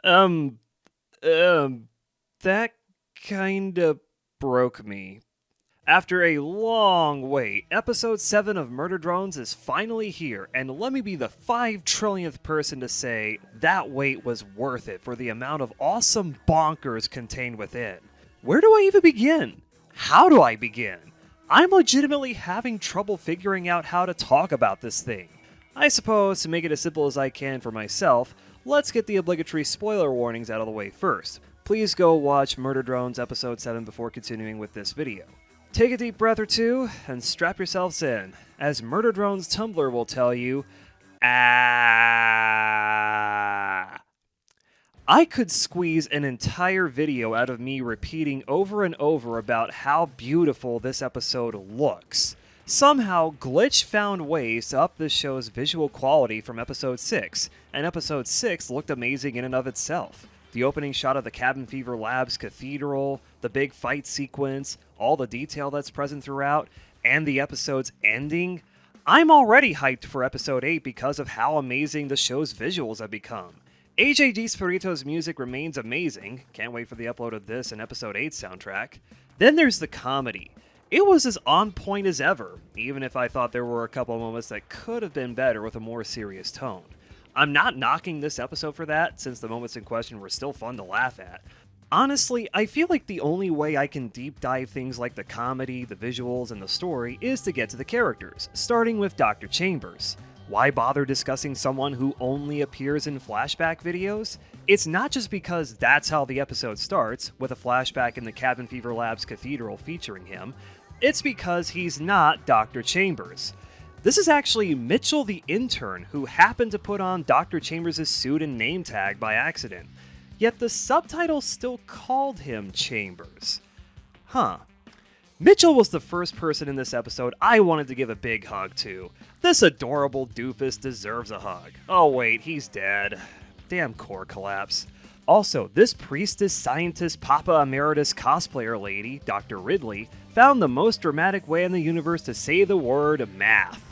Um, um, that kinda broke me. After a long wait, episode 7 of Murder Drones is finally here, and let me be the 5 trillionth person to say that wait was worth it for the amount of awesome bonkers contained within. Where do I even begin? How do I begin? I'm legitimately having trouble figuring out how to talk about this thing. I suppose to make it as simple as I can for myself, let's get the obligatory spoiler warnings out of the way first. Please go watch Murder Drones episode 7 before continuing with this video. Take a deep breath or two and strap yourselves in, as Murder Drone's Tumblr will tell you, ah. I could squeeze an entire video out of me repeating over and over about how beautiful this episode looks. Somehow, Glitch found ways to up this show's visual quality from episode 6, and episode 6 looked amazing in and of itself. The opening shot of the Cabin Fever Labs cathedral, the big fight sequence, all the detail that's present throughout, and the episode's ending. I'm already hyped for episode 8 because of how amazing the show's visuals have become. AJ Spirito's music remains amazing, can't wait for the upload of this and episode 8 soundtrack. Then there's the comedy. It was as on point as ever, even if I thought there were a couple of moments that could have been better with a more serious tone. I'm not knocking this episode for that, since the moments in question were still fun to laugh at. Honestly, I feel like the only way I can deep dive things like the comedy, the visuals, and the story is to get to the characters, starting with Dr. Chambers. Why bother discussing someone who only appears in flashback videos? It's not just because that's how the episode starts, with a flashback in the Cabin Fever Labs cathedral featuring him. It's because he's not Dr. Chambers. This is actually Mitchell the intern who happened to put on Dr. Chambers' suit and name tag by accident. Yet the subtitles still called him Chambers. Huh. Mitchell was the first person in this episode I wanted to give a big hug to. This adorable doofus deserves a hug. Oh wait, he's dead. Damn core collapse. Also, this priestess, scientist, Papa Emeritus cosplayer lady, Dr. Ridley, found the most dramatic way in the universe to say the word math.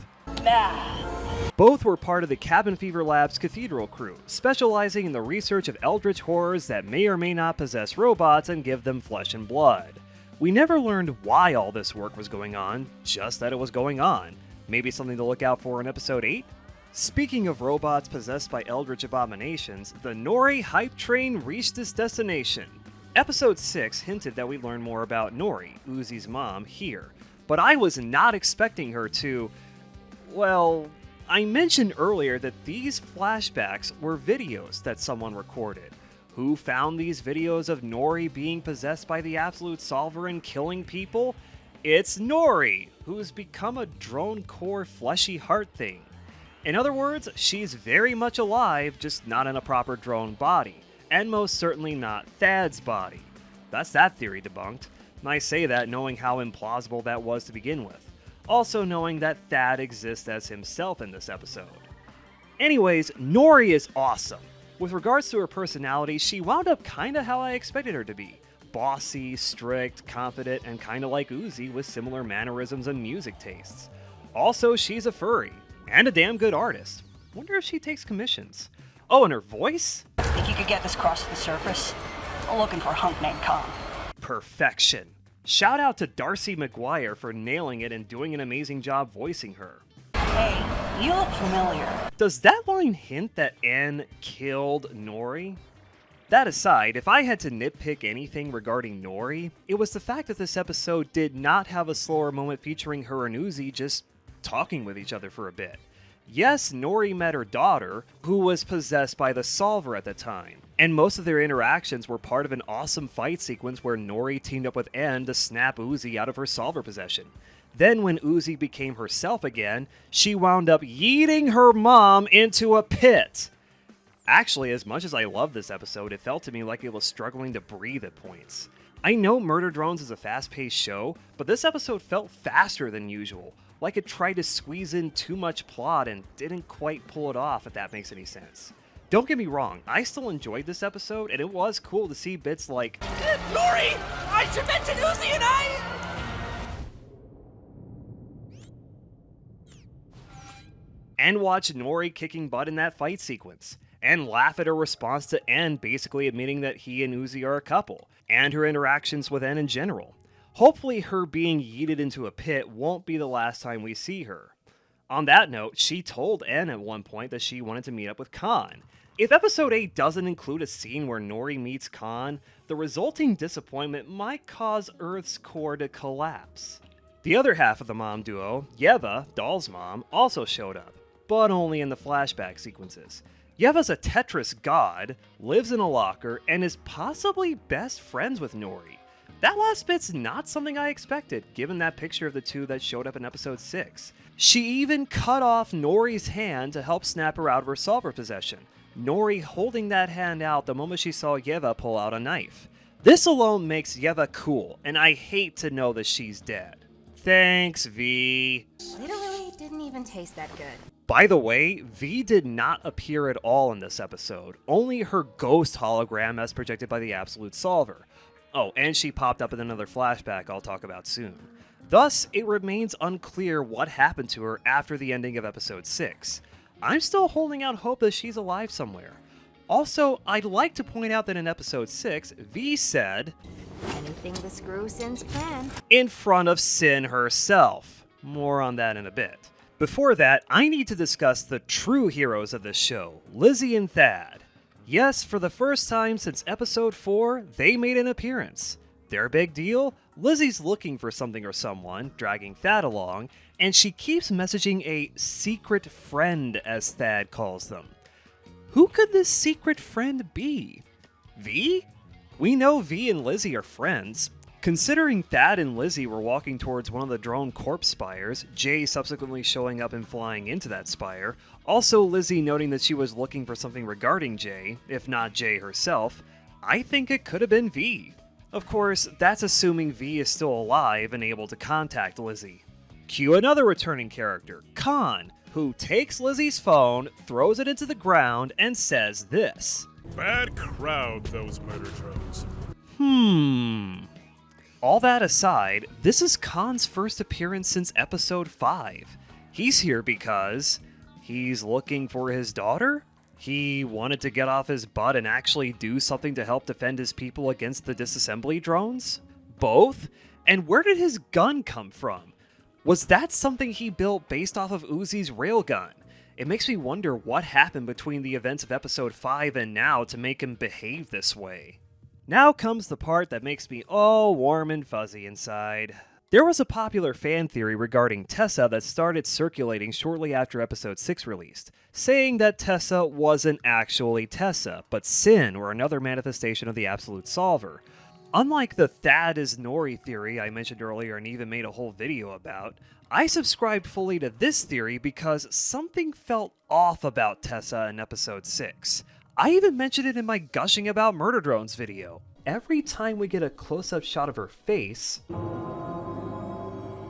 Both were part of the Cabin Fever Labs Cathedral crew, specializing in the research of eldritch horrors that may or may not possess robots and give them flesh and blood. We never learned why all this work was going on, just that it was going on. Maybe something to look out for in episode 8? Speaking of robots possessed by eldritch abominations, the Nori hype train reached its destination. Episode 6 hinted that we'd learn more about Nori, Uzi's mom, here, but I was not expecting her to... Well, I mentioned earlier that these flashbacks were videos that someone recorded. Who found these videos of Nori being possessed by the Absolute Solver and killing people? It's Nori, who's become a drone core fleshy heart thing. In other words, she's very much alive, just not in a proper drone body, and most certainly not Thad's body. That's that theory debunked. And I say that knowing how implausible that was to begin with. Also knowing that Thad exists as himself in this episode. Anyways, Nori is awesome. With regards to her personality, she wound up kinda how I expected her to be. Bossy, strict, confident, and kinda like Uzi with similar mannerisms and music tastes. Also, she's a furry, and a damn good artist. Wonder if she takes commissions. Oh, and her voice? Think you could get this across to the surface? I'm looking for a hunk named Khan. Perfection. Shout out to Darcy McGuire for nailing it and doing an amazing job voicing her. Hey, you look familiar. Does that line hint that N killed Nori? That aside, if I had to nitpick anything regarding Nori, it was the fact that this episode did not have a slower moment featuring her and Uzi just talking with each other for a bit. Yes, Nori met her daughter, who was possessed by the Solver at the time, and most of their interactions were part of an awesome fight sequence where Nori teamed up with N to snap Uzi out of her Solver possession. Then when Uzi became herself again, she wound up yeeting her mom into a pit. Actually, as much as I love this episode, it felt to me like it was struggling to breathe at points. I know Murder Drones is a fast-paced show, but this episode felt faster than usual, like it tried to squeeze in too much plot and didn't quite pull it off, if that makes any sense. Don't get me wrong, I still enjoyed this episode, and it was cool to see bits like Nori! I should mention Uzi and I... and watch Nori kicking butt in that fight sequence. and laugh at her response to En basically admitting that he and Uzi are a couple, and her interactions with En in general. Hopefully her being yeeted into a pit won't be the last time we see her. On that note, she told En at one point that she wanted to meet up with Khan. If episode 8 doesn't include a scene where Nori meets Khan, the resulting disappointment might cause Earth's core to collapse. The other half of the mom duo, Yeva, Doll's mom, also showed up, but only in the flashback sequences. Yeva's a Tetris god, lives in a locker, and is possibly best friends with Nori. That last bit's not something I expected, given that picture of the two that showed up in episode 6. She even cut off Nori's hand to help snap her out of her solver possession, Nori holding that hand out the moment she saw Yeva pull out a knife. This alone makes Yeva cool, and I hate to know that she's dead. Thanks, V. Literally didn't even taste that good. By the way, V did not appear at all in this episode, only her ghost hologram as projected by the Absolute Solver. Oh, and she popped up in another flashback I'll talk about soon. Thus, it remains unclear what happened to her after the ending of episode 6. I'm still holding out hope that she's alive somewhere. Also, I'd like to point out that in episode 6, V said, Anything to screw Sin's plan. in front of Sin herself. More on that in a bit. Before that, I need to discuss the true heroes of this show, Lizzie and Thad. Yes, for the first time since episode 4, they made an appearance. Their big deal? Lizzie's looking for something or someone, dragging Thad along, and she keeps messaging a secret friend, as Thad calls them. Who could this secret friend be? V? We know V and Lizzie are friends. Considering Thad and Lizzie were walking towards one of the drone corpse spires, Jay subsequently showing up and flying into that spire, also Lizzie noting that she was looking for something regarding Jay, if not Jay herself, I think it could have been V. Of course, that's assuming V is still alive and able to contact Lizzie. Cue another returning character, Khan, who takes Lizzie's phone, throws it into the ground, and says this. Bad crowd, those murder drones. All that aside, this is Khan's first appearance since episode 5. He's here because he's looking for his daughter? He wanted to get off his butt and actually do something to help defend his people against the disassembly drones? Both? And where did his gun come from? Was that something he built based off of Uzi's railgun? It makes me wonder what happened between the events of episode 5 and now to make him behave this way. Now comes the part that makes me all warm and fuzzy inside. There was a popular fan theory regarding Tessa that started circulating shortly after episode 6 released, saying that Tessa wasn't actually Tessa, but Sin or another manifestation of the Absolute Solver. Unlike the Thad is Nori theory I mentioned earlier and even made a whole video about, I subscribed fully to this theory because something felt off about Tessa in episode 6. I even mentioned it in my Gushing About Murder Drones video. Every time we get a close-up shot of her face...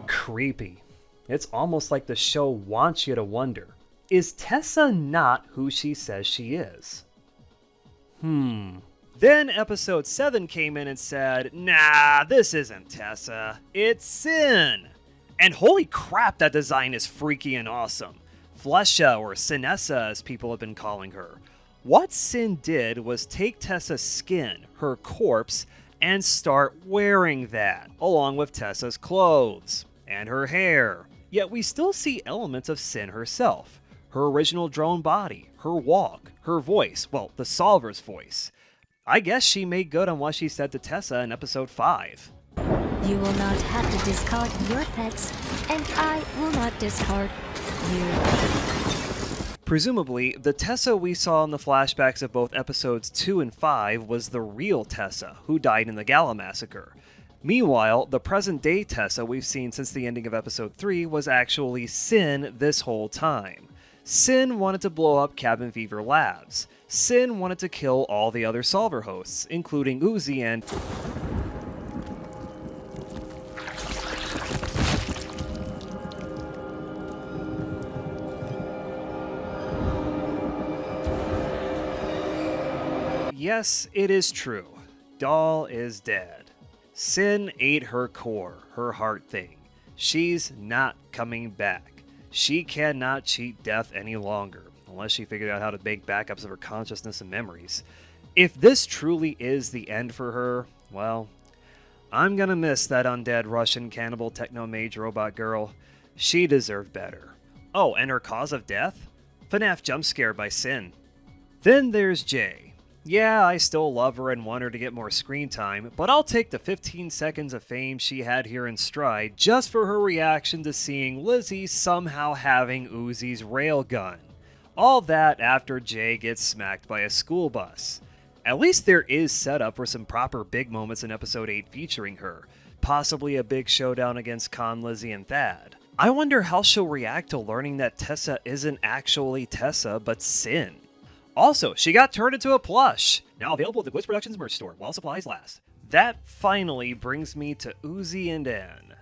creepy. It's almost like the show wants you to wonder, is Tessa not who she says she is? Then episode 7 came in and said, nah, this isn't Tessa, it's Sin. And holy crap, that design is freaky and awesome. Flesha, or Sinessa as people have been calling her. What Sin did was take Tessa's skin, her corpse, and start wearing that, along with Tessa's clothes, and her hair. Yet we still see elements of Sin herself. Her original drone body, her walk, her voice, well, the Solver's voice. I guess she made good on what she said to Tessa in episode 5. You will not have to discard your pets, and I will not discard you. Presumably, the Tessa we saw in the flashbacks of both episodes 2 and 5 was the real Tessa, who died in the Gala Massacre. Meanwhile, the present-day Tessa we've seen since the ending of episode 3 was actually Sin this whole time. Sin wanted to blow up Cabin Fever Labs. Sin wanted to kill all the other Solver hosts, including Uzi and... Yes, it is true. Doll is dead. Sin ate her core, her heart thing. She's not coming back. She cannot cheat death any longer. unless she figured out how to make backups of her consciousness and memories. If this truly is the end for her, well, I'm gonna miss that undead Russian cannibal techno-mage robot girl. She deserved better. Oh, and her cause of death? FNAF jump scare by Sin. Then there's Jay. Yeah, I still love her and want her to get more screen time, but I'll take the 15 seconds of fame she had here in Stride just for her reaction to seeing Lizzie somehow having Uzi's railgun. All that after Jay gets smacked by a school bus. At least there is set up for some proper big moments in episode 8 featuring her, possibly a big showdown against Con, Lizzie, and Thad. I wonder how she'll react to learning that Tessa isn't actually Tessa, but Sin. Also, she got turned into a plush, now available at the Glitch Productions merch store while supplies last. That finally brings me to Uzi and N.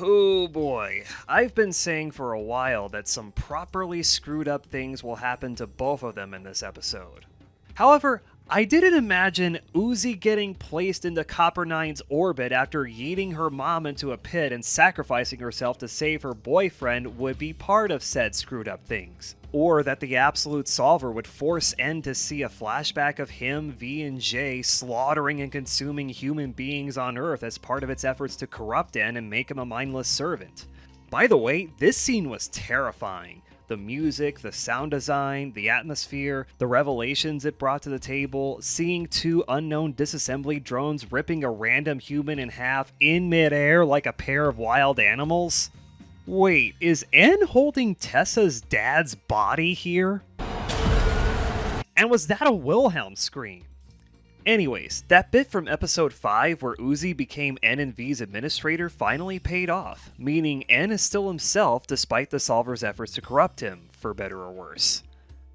Oh boy, I've been saying for a while that some properly screwed up things will happen to both of them in this episode. However, I didn't imagine Uzi getting placed into Copper 9's orbit after yeeting her mom into a pit and sacrificing herself to save her boyfriend would be part of said screwed up things. Or that the Absolute Solver would force N to see a flashback of him, V, and J slaughtering and consuming human beings on Earth as part of its efforts to corrupt N and make him a mindless servant. By the way, this scene was terrifying. The music, the sound design, the atmosphere, the revelations it brought to the table, seeing two unknown disassembly drones ripping a random human in half in midair like a pair of wild animals. Wait, is N holding Tessa's dad's body here? And was that a Wilhelm scream? Anyways, that bit from episode 5 where Uzi became N and V's administrator finally paid off, meaning N is still himself despite the Solver's efforts to corrupt him, for better or worse.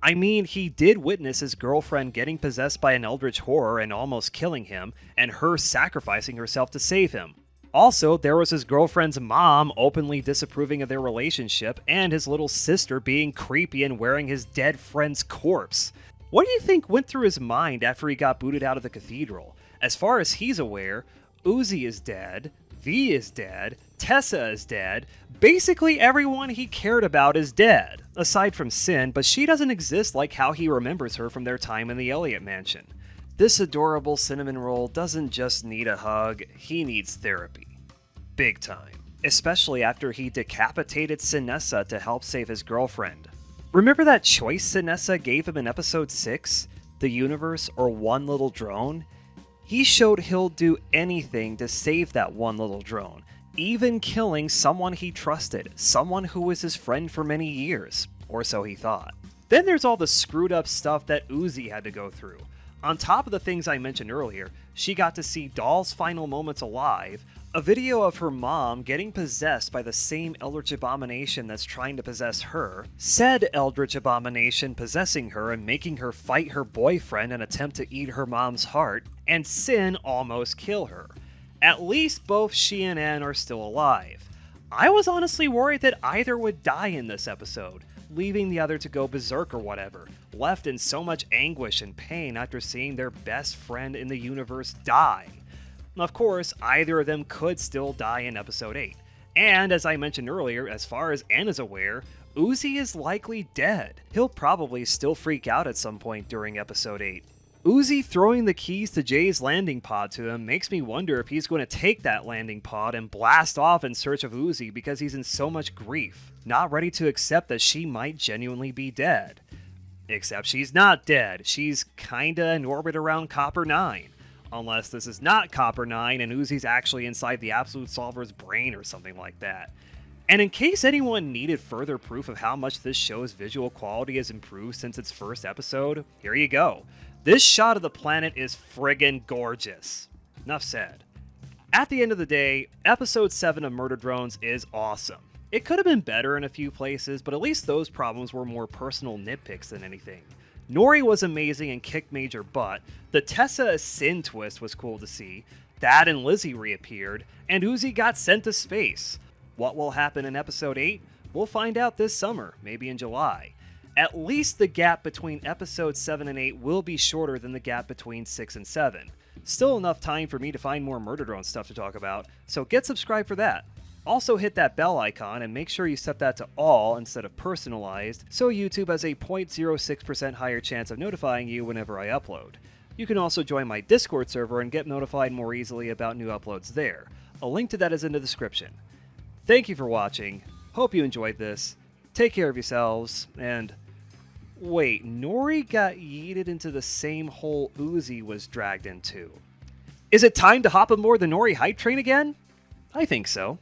I mean, he did witness his girlfriend getting possessed by an eldritch horror and almost killing him, and her sacrificing herself to save him. Also, there was his girlfriend's mom openly disapproving of their relationship, and his little sister being creepy and wearing his dead friend's corpse. What do you think went through his mind after he got booted out of the cathedral? As far as he's aware, Uzi is dead, V is dead, Tessa is dead, basically everyone he cared about is dead, aside from Sin, but she doesn't exist like how he remembers her from their time in the Elliott Mansion. This adorable cinnamon roll doesn't just need a hug, he needs therapy. Big time. Especially after he decapitated Sinessa to help save his girlfriend. Remember that choice Sinessa gave him in episode 6? The universe or one little drone? He showed he'll do anything to save that one little drone, even killing someone he trusted, someone who was his friend for many years, or so he thought. Then there's all the screwed up stuff that Uzi had to go through. On top of the things I mentioned earlier, she got to see Doll's final moments alive, a video of her mom getting possessed by the same Eldritch Abomination that's trying to possess her, said Eldritch Abomination possessing her and making her fight her boyfriend and attempt to eat her mom's heart, and Sin almost kill her. At least both she and N are still alive. I was honestly worried that either would die in this episode, leaving the other to go berserk or whatever, left in so much anguish and pain after seeing their best friend in the universe die. Of course, either of them could still die in episode 8. And as I mentioned earlier, as far as N is aware, Uzi is likely dead. He'll probably still freak out at some point during episode 8. Uzi throwing the keys to Jay's landing pod to him makes me wonder if he's going to take that landing pod and blast off in search of Uzi because he's in so much grief, not ready to accept that she might genuinely be dead. Except she's not dead, she's kinda in orbit around Copper 9. Unless this is not Copper 9 and Uzi's actually inside the Absolute Solver's brain or something like that. And in case anyone needed further proof of how much this show's visual quality has improved since its first episode, here you go. This shot of the planet is friggin' gorgeous. Enough said. At the end of the day, episode 7 of Murder Drones is awesome. It could have been better in a few places, but at least those problems were more personal nitpicks than anything. Nori was amazing and kicked major butt, the Tessa Sin twist was cool to see, Thad and Lizzie reappeared, and Uzi got sent to space. What will happen in episode 8? We'll find out this summer, maybe in July. At least the gap between episodes 7 and 8 will be shorter than the gap between 6 and 7. Still enough time for me to find more Murder Drone stuff to talk about, so get subscribed for that. Also hit that bell icon and make sure you set that to all instead of personalized, so YouTube has a 0.06% higher chance of notifying you whenever I upload. You can also join my Discord server and get notified more easily about new uploads there. A link to that is in the description. Thank you for watching, hope you enjoyed this, take care of yourselves, and... Wait, Nori got yeeted into the same hole Uzi was dragged into. Is it time to hop aboard the Nori hype train again? I think so.